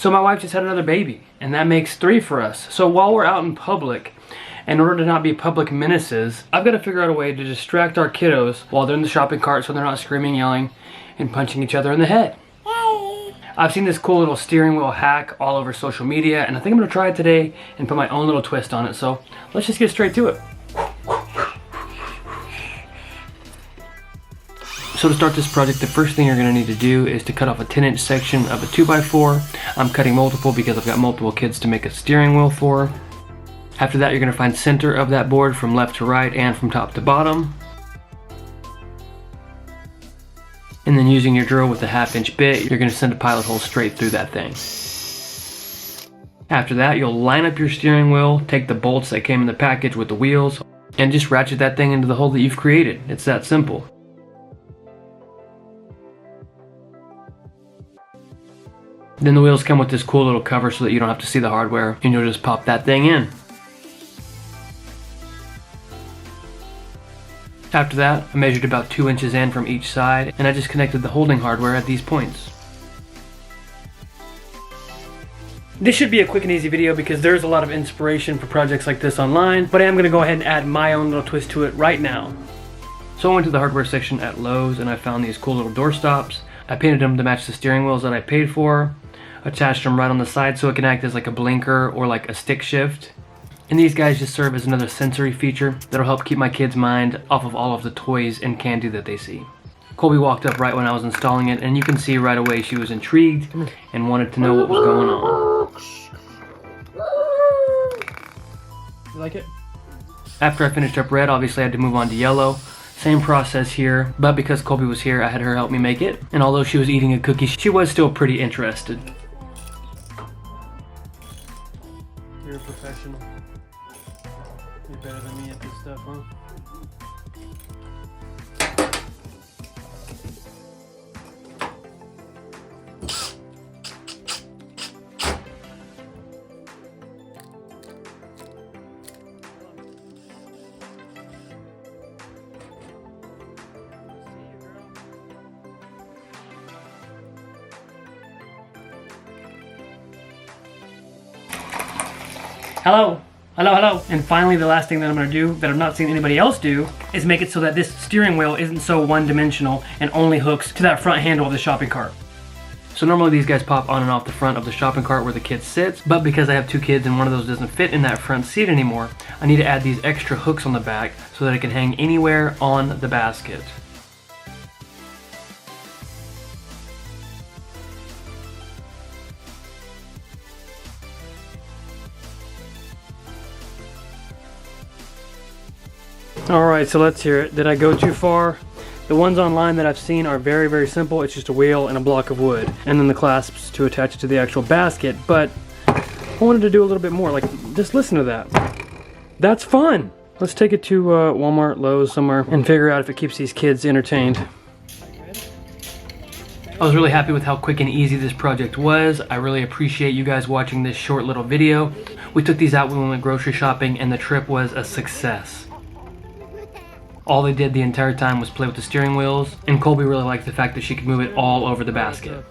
So my wife just had another baby, and that makes 3 for us. So while we're out in public, in order to not be public menaces, I've got to figure out a way to distract our kiddos while they're in the shopping cart so they're not screaming, yelling, and punching each other in the head. I've seen this cool little steering wheel hack all over social media, and I think I'm going to try it today and put my own little twist on it. So let's just get straight to it. So to start this project, the first thing you're going to need to do is to cut off a 10-inch section of a 2x4. I'm cutting multiple because I've got multiple kids to make a steering wheel for. After that, you're going to find center of that board from left to right and from top to bottom. And then using your drill with the 1/2-inch bit, you're going to send a pilot hole straight through that thing. After that, you'll line up your steering wheel, take the bolts that came in the package with the wheels, and just ratchet that thing into the hole that you've created. It's that simple. Then the wheels come with this cool little cover so that you don't have to see the hardware, and you'll just pop that thing in. After that, I measured about 2 inches in from each side, and I just connected the holding hardware at these points. This should be a quick and easy video because there's a lot of inspiration for projects like this online, but I am going to go ahead and add my own little twist to it right now. So I went to the hardware section at Lowe's and I found these cool little door stops. I painted them to match the steering wheels that I paid for, attached them right on the side so it can act as like a blinker or like a stick shift. And these guys just serve as another sensory feature that'll help keep my kids' mind off of all of the toys and candy that they see. Colby walked up right when I was installing it, and you can see right away she was intrigued and wanted to know what was going on. You like it? After I finished up red, obviously I had to move on to yellow. Same process here, but because Colby was here, I had her help me make it. And although she was eating a cookie, she was still pretty interested. You're a professional. You're better than me at this stuff, huh? Hello, hello, hello. And finally, the last thing that I'm gonna do that I've not seen anybody else do is make it so that this steering wheel isn't so one-dimensional and only hooks to that front handle of the shopping cart. So normally these guys pop on and off the front of the shopping cart where the kid sits, but because I have 2 kids and one of those doesn't fit in that front seat anymore, I need to add these extra hooks on the back so that it can hang anywhere on the basket. Alright, so let's hear it. Did I go too far? The ones online that I've seen are very, very simple. It's just a wheel and a block of wood, and then the clasps to attach it to the actual basket, but I wanted to do a little bit more. Like, just listen to that. That's fun! Let's take it to Walmart, Lowe's, somewhere, and figure out if it keeps these kids entertained. I was really happy with how quick and easy this project was. I really appreciate you guys watching this short little video. We took these out when we went grocery shopping, and the trip was a success. All they did the entire time was play with the steering wheels, and Colby really liked the fact that she could move it all over the basket.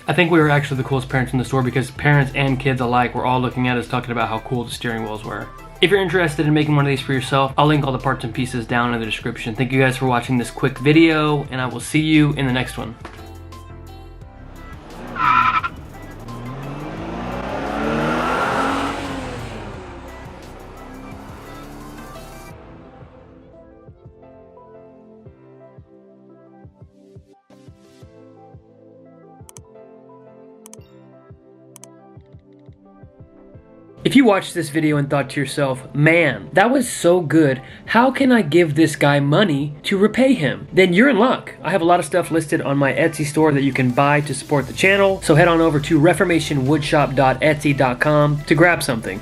I think we were actually the coolest parents in the store because parents and kids alike were all looking at us talking about how cool the steering wheels were. If you're interested in making one of these for yourself, I'll link all the parts and pieces down in the description. Thank you guys for watching this quick video, and I will see you in the next one. If you watched this video and thought to yourself, man, that was so good, how can I give this guy money to repay him? Then you're in luck. I have a lot of stuff listed on my Etsy store that you can buy to support the channel, so head on over to reformationwoodshop.etsy.com to grab something.